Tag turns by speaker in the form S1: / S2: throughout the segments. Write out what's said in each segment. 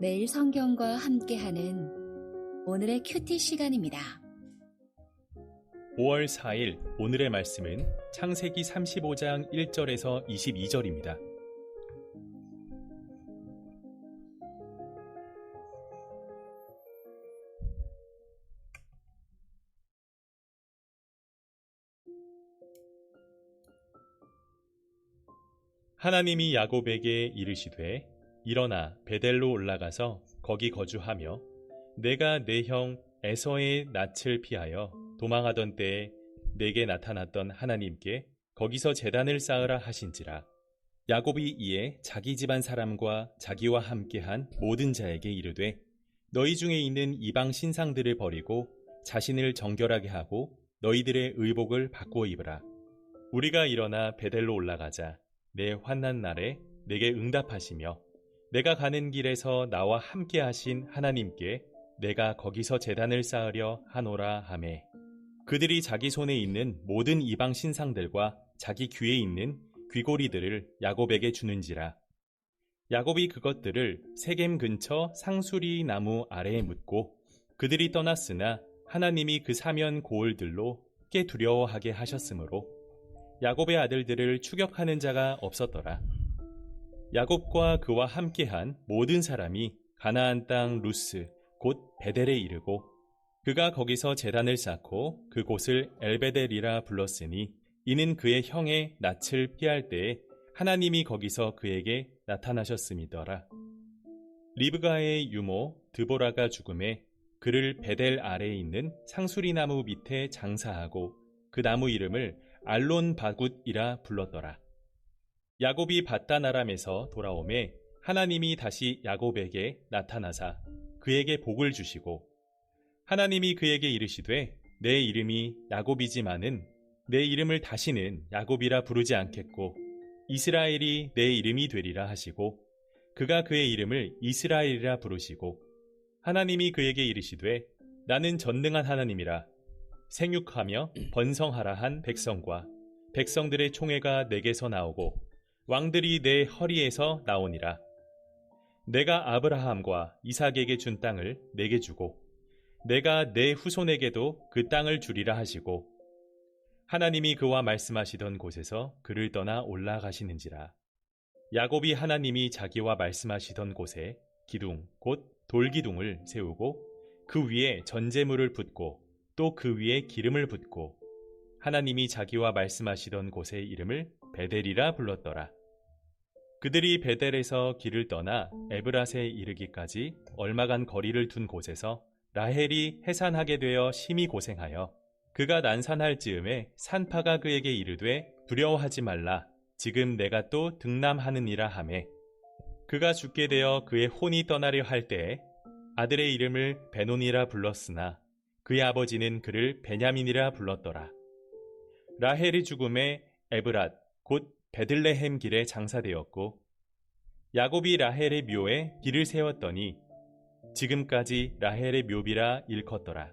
S1: 매일 성경과 함께하는 오늘의 큐티 시간입니다.
S2: 5월 4일 오늘의 말씀은 창세기 35장 1절에서 22절입니다. 하나님이 야곱에게 이르시되 일어나 베델로 올라가서 거기 거주하며 내가 내 형 에서의 낯을 피하여 도망하던 때에 내게 나타났던 하나님께 거기서 제단을 쌓으라 하신지라. 야곱이 이에 자기 집안 사람과 자기와 함께한 모든 자에게 이르되 너희 중에 있는 이방 신상들을 버리고 자신을 정결하게 하고 너희들의 의복을 바꾸어 입으라. 우리가 일어나 베델로 올라가자. 내 환난 날에 내게 응답하시며 내가 가는 길에서 나와 함께 하신 하나님께 내가 거기서 제단을 쌓으려 하노라 하매 그들이 자기 손에 있는 모든 이방 신상들과 자기 귀에 있는 귀고리들을 야곱에게 주는지라. 야곱이 그것들을 세겜 근처 상수리 나무 아래에 묻고 그들이 떠났으나 하나님이 그 사면 고을들로 꽤 두려워하게 하셨으므로 야곱의 아들들을 추격하는 자가 없었더라. 야곱과 그와 함께한 모든 사람이 가나안 땅 루스 곧 베델에 이르고 그가 거기서 제단을 쌓고 그곳을 엘베델이라 불렀으니 이는 그의 형의 낯을 피할 때에 하나님이 거기서 그에게 나타나셨음이더라. 리브가의 유모 드보라가 죽음에 그를 베델 아래에 있는 상수리나무 밑에 장사하고 그 나무 이름을 알론 바굿이라 불렀더라. 야곱이 밧단 아람에서 돌아오매 하나님이 다시 야곱에게 나타나사 그에게 복을 주시고 하나님이 그에게 이르시되 내 이름이 야곱이지만은 내 이름을 다시는 야곱이라 부르지 않겠고 이스라엘이 내 이름이 되리라 하시고 그가 그의 이름을 이스라엘이라 부르시고 하나님이 그에게 이르시되 나는 전능한 하나님이라 생육하며 번성하라 한 백성과 백성들의 총회가 내게서 나오고 왕들이 내 허리에서 나오니라. 내가 아브라함과 이삭에게 준 땅을 내게 주고 내가 내 후손에게도 그 땅을 주리라 하시고 하나님이 그와 말씀하시던 곳에서 그를 떠나 올라가시는지라. 야곱이 하나님이 자기와 말씀하시던 곳에 기둥 곧 돌기둥을 세우고 그 위에 전제물을 붓고 또 그 위에 기름을 붓고 하나님이 자기와 말씀하시던 곳의 이름을 베델이라 불렀더라. 그들이 베델에서 길을 떠나 에브랏에 이르기까지 얼마간 거리를 둔 곳에서 라헬이 해산하게 되어 심히 고생하여 그가 난산할 즈음에 산파가 그에게 이르되 두려워하지 말라 지금 내가 또 등남하느니라 하매 그가 죽게 되어 그의 혼이 떠나려 할 때에 아들의 이름을 베논이라 불렀으나 그의 아버지는 그를 베냐민이라 불렀더라. 라헬이 죽음에 에브랏 곧 베들레헴 길에 장사되었고 야곱이 라헬의 묘에 길을 세웠더니 지금까지 라헬의 묘비라 일컫더라.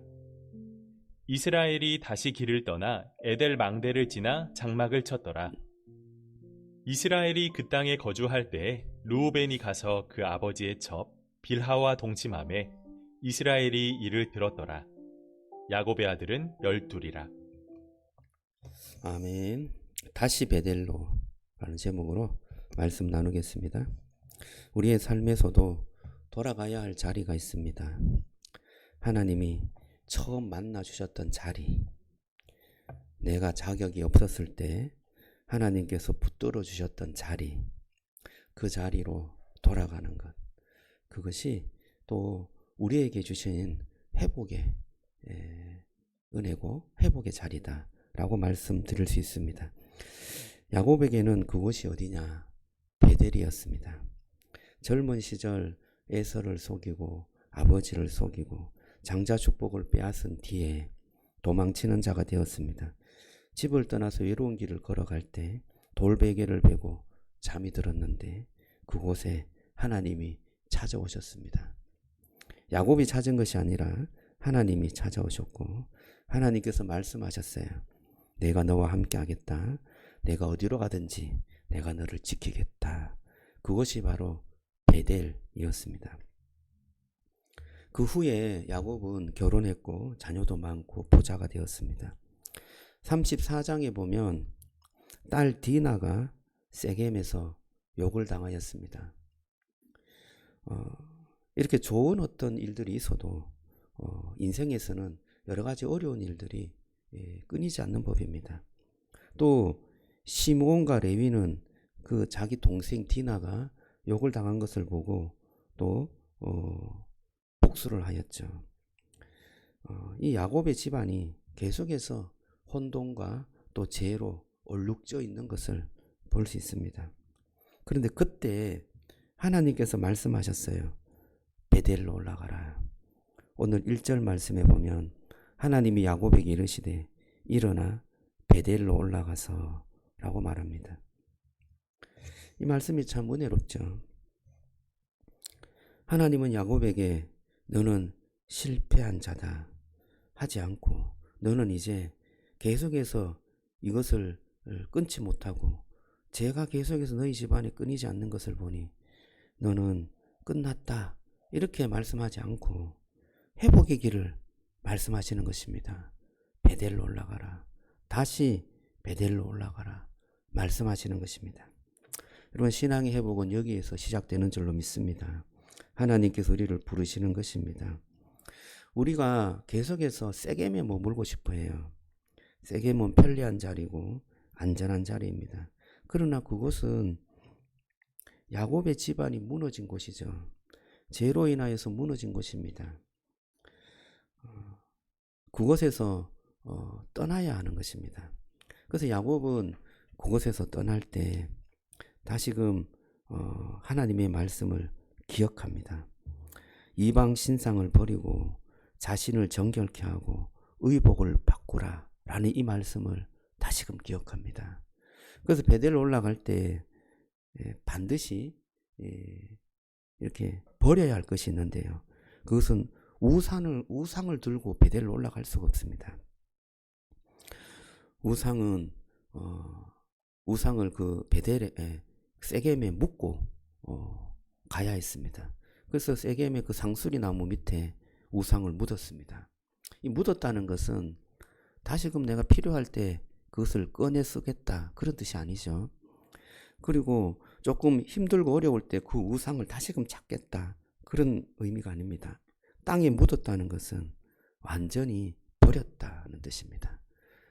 S2: 이스라엘이 다시 길을 떠나 에델 망대를 지나 장막을 쳤더라. 이스라엘이 그 땅에 거주할 때에 르우벤이 가서 그 아버지의 첩 빌하와 동침하매 이스라엘이 이를 들었더라. 야곱의 아들은 12이라.
S3: 아멘. 다시 베델로 라는 제목으로 말씀 나누겠습니다. 우리의 삶에서도 돌아가야 할 자리가 있습니다. 하나님이 처음 만나 주셨던 자리, 내가 자격이 없었을 때 하나님께서 붙들어 주셨던 자리, 그 자리로 돌아가는 것, 그것이 또 우리에게 주신 회복의 은혜고 회복의 자리다 라고 말씀드릴 수 있습니다. 야곱에게는 그곳이 어디냐? 베델이었습니다. 젊은 시절 에서를 속이고 아버지를 속이고 장자 축복을 빼앗은 뒤에 도망치는 자가 되었습니다. 집을 떠나서 외로운 길을 걸어갈 때 돌베개를 베고 잠이 들었는데 그곳에 하나님이 찾아오셨습니다. 야곱이 찾은 것이 아니라 하나님이 찾아오셨고 하나님께서 말씀하셨어요. 내가 너와 함께 하겠다. 내가 어디로 가든지 내가 너를 지키겠다. 그것이 바로 베델이었습니다. 그 후에 야곱은 결혼했고 자녀도 많고 부자가 되었습니다. 34장에 보면 딸 디나가 세겜에서 욕을 당하였습니다. 이렇게 좋은 어떤 일들이 있어도 인생에서는 여러 가지 어려운 일들이 끊이지 않는 법입니다. 또 시므온과 레위는 그 자기 동생 디나가 욕을 당한 것을 보고 또 복수를 하였죠. 이 야곱의 집안이 계속해서 혼돈과 또 죄로 얼룩져 있는 것을 볼 수 있습니다. 그런데 그때 하나님께서 말씀하셨어요. 베델로 올라가라. 오늘 1절 말씀에 보면 하나님이 야곱에게 이르시되 일어나 베델로 올라가서 라고 말합니다. 이 말씀이 참 은혜롭죠. 하나님은 야곱에게 너는 실패한 자다 하지 않고 너는 이제 계속해서 이것을 끊지 못하고 죄가 계속해서 너희 집안에 끊이지 않는 것을 보니 너는 끝났다 이렇게 말씀하지 않고 회복의 길을 말씀하시는 것입니다. 베델로 올라가라. 다시 베델로 올라가라. 말씀하시는 것입니다. 여러분 신앙의 회복은 여기에서 시작되는 줄로 믿습니다. 하나님께서 우리를 부르시는 것입니다. 우리가 계속해서 세겜에 머물고 싶어 해요. 세겜은 편리한 자리고 안전한 자리입니다. 그러나 그곳은 야곱의 집안이 무너진 곳이죠. 죄로 인하여서 무너진 곳입니다. 그곳에서 떠나야 하는 것입니다. 그래서 야곱은 그곳에서 떠날 때 다시금 하나님의 말씀을 기억합니다. 이방 신상을 버리고 자신을 정결케 하고 의복을 바꾸라 라는 이 말씀을 다시금 기억합니다. 그래서 베델로 올라갈 때 반드시 이렇게 버려야 할 것이 있는데요. 그것은 우상을 들고 베델로 올라갈 수가 없습니다. 우상을 그 베델에 세겜에 묻고 가야 했습니다. 그래서 세겜의 그 상수리 나무 밑에 우상을 묻었습니다. 이 묻었다는 것은 다시금 내가 필요할 때 그것을 꺼내 쓰겠다 그런 뜻이 아니죠. 그리고 조금 힘들고 어려울 때 그 우상을 다시금 찾겠다 그런 의미가 아닙니다. 땅에 묻었다는 것은 완전히 버렸다는 뜻입니다.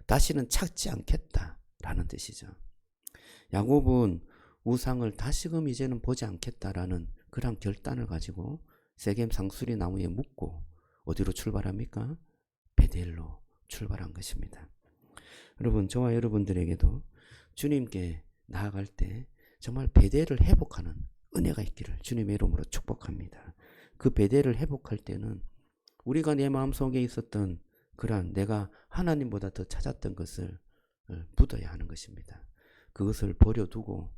S3: 다시는 찾지 않겠다라는 뜻이죠. 야곱은 우상을 다시금 이제는 보지 않겠다라는 그런 결단을 가지고 세겜 상수리 나무에 묻고 어디로 출발합니까? 베델로 출발한 것입니다. 여러분, 저와 여러분들에게도 주님께 나아갈 때 정말 베델을 회복하는 은혜가 있기를 주님의 이름으로 축복합니다. 그 베델을 회복할 때는 우리가 내 마음속에 있었던 그러한 내가 하나님보다 더 찾았던 것을 묻어야 하는 것입니다. 그것을 버려두고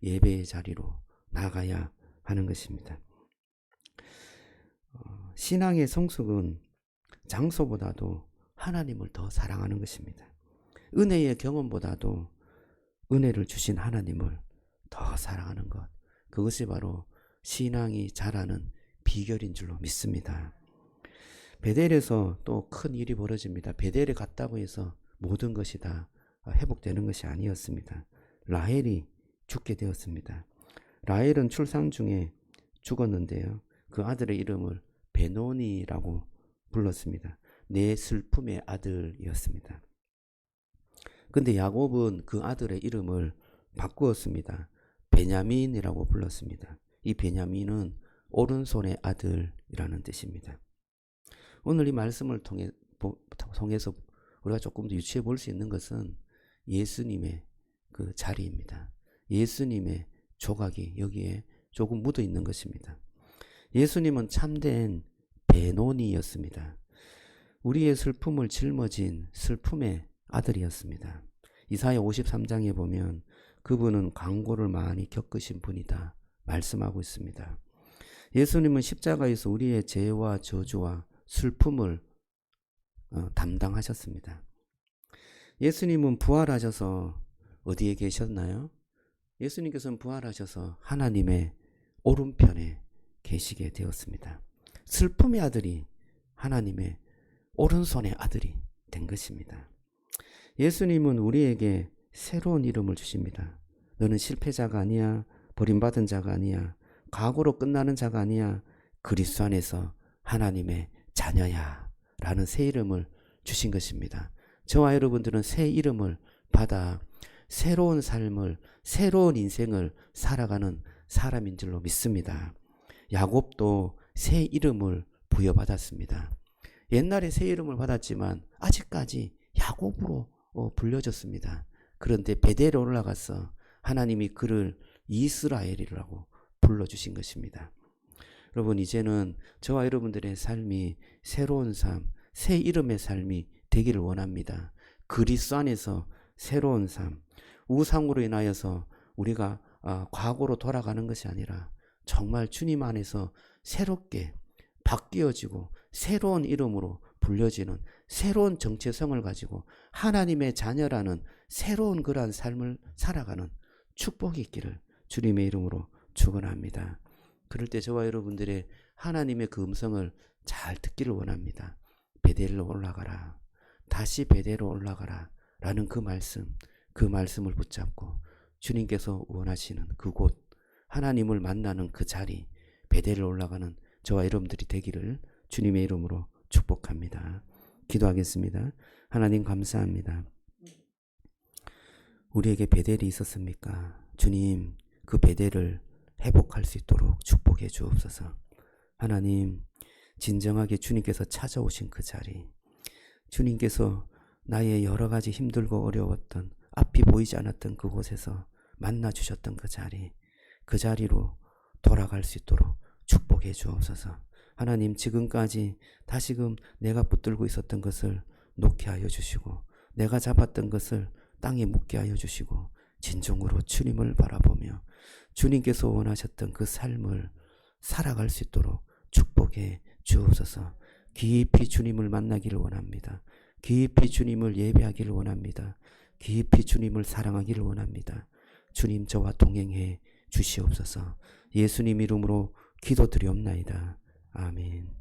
S3: 예배의 자리로 나가야 하는 것입니다. 신앙의 성숙은 장소보다도 하나님을 더 사랑하는 것입니다. 은혜의 경험보다도 은혜를 주신 하나님을 더 사랑하는 것, 그것이 바로 신앙이 자라는 비결인 줄로 믿습니다. 베델에서 또 큰 일이 벌어집니다. 베델에 갔다고 해서 모든 것이 다 회복되는 것이 아니었습니다. 라헬이 죽게 되었습니다. 라헬은 출산 중에 죽었는데요. 그 아들의 이름을 베노니라고 불렀습니다. 내 슬픔의 아들이었습니다. 근데 야곱은 그 아들의 이름을 바꾸었습니다. 베냐민이라고 불렀습니다. 이 베냐민은 오른손의 아들이라는 뜻입니다. 오늘 이 말씀을 통해서 우리가 조금 더 유추해 볼 수 있는 것은 예수님의 그 자리입니다. 예수님의 조각이 여기에 조금 묻어 있는 것입니다. 예수님은 참된 베노니였습니다. 우리의 슬픔을 짊어진 슬픔의 아들이었습니다. 이사야 53장에 보면 그분은 강고를 많이 겪으신 분이다 말씀하고 있습니다. 예수님은 십자가에서 우리의 죄와 저주와 슬픔을 담당하셨습니다. 예수님은 부활하셔서 어디에 계셨나요? 예수님께서는 부활하셔서 하나님의 오른편에 계시게 되었습니다. 슬픔의 아들이 하나님의 오른손의 아들이 된 것입니다. 예수님은 우리에게 새로운 이름을 주십니다. 너는 실패자가 아니야. 버림받은 자가 아니야. 과거로 끝나는 자가 아니야. 그리스도 안에서 하나님의 자녀야 라는 새 이름을 주신 것입니다. 저와 여러분들은 새 이름을 받아 새로운 삶을, 새로운 인생을 살아가는 사람인 줄로 믿습니다. 야곱도 새 이름을 부여받았습니다. 옛날에 새 이름을 받았지만 아직까지 야곱으로 불려졌습니다. 그런데 베델에 올라가서 하나님이 그를 이스라엘이라고 불러주신 것입니다. 여러분, 이제는 저와 여러분들의 삶이 새로운 삶, 새 이름의 삶이 되기를 원합니다. 그리스도 안에서 새로운 삶, 우상으로 인하여서 우리가 과거로 돌아가는 것이 아니라 정말 주님 안에서 새롭게 바뀌어지고 새로운 이름으로 불려지는 새로운 정체성을 가지고 하나님의 자녀라는 새로운 그러한 삶을 살아가는 축복이 있기를 주님의 이름으로 축원합니다. 그럴 때 저와 여러분들의 하나님의 그 음성을 잘 듣기를 원합니다. 베델로 올라가라. 다시 베델로 올라가라. 라는 그 말씀을 붙잡고 주님께서 원하시는 그곳, 하나님을 만나는 그 자리, 베델로 올라가는 저와 여러분들이 되기를 주님의 이름으로 축복합니다. 기도하겠습니다. 하나님 감사합니다. 우리에게 베델이 있었습니까? 주님, 그 베델을 회복할 수 있도록 축복해 주옵소서. 하나님, 진정하게 주님께서 찾아오신 그 자리, 주님께서 나의 여러 가지 힘들고 어려웠던, 앞이 보이지 않았던 그곳에서 만나 주셨던 그 자리, 그 자리로 돌아갈 수 있도록 축복해 주옵소서. 하나님, 지금까지 다시금 내가 붙들고 있었던 것을 놓게 하여 주시고, 내가 잡았던 것을 땅에 묻게 하여 주시고, 진정으로 주님을 바라보며 주님께서 원하셨던 그 삶을 살아갈 수 있도록 축복해 주옵소서. 깊이 주님을 만나기를 원합니다. 깊이 주님을 예배하기를 원합니다. 깊이 주님을 사랑하기를 원합니다. 주님, 저와 동행해 주시옵소서. 예수님 이름으로 기도드리옵나이다. 아멘.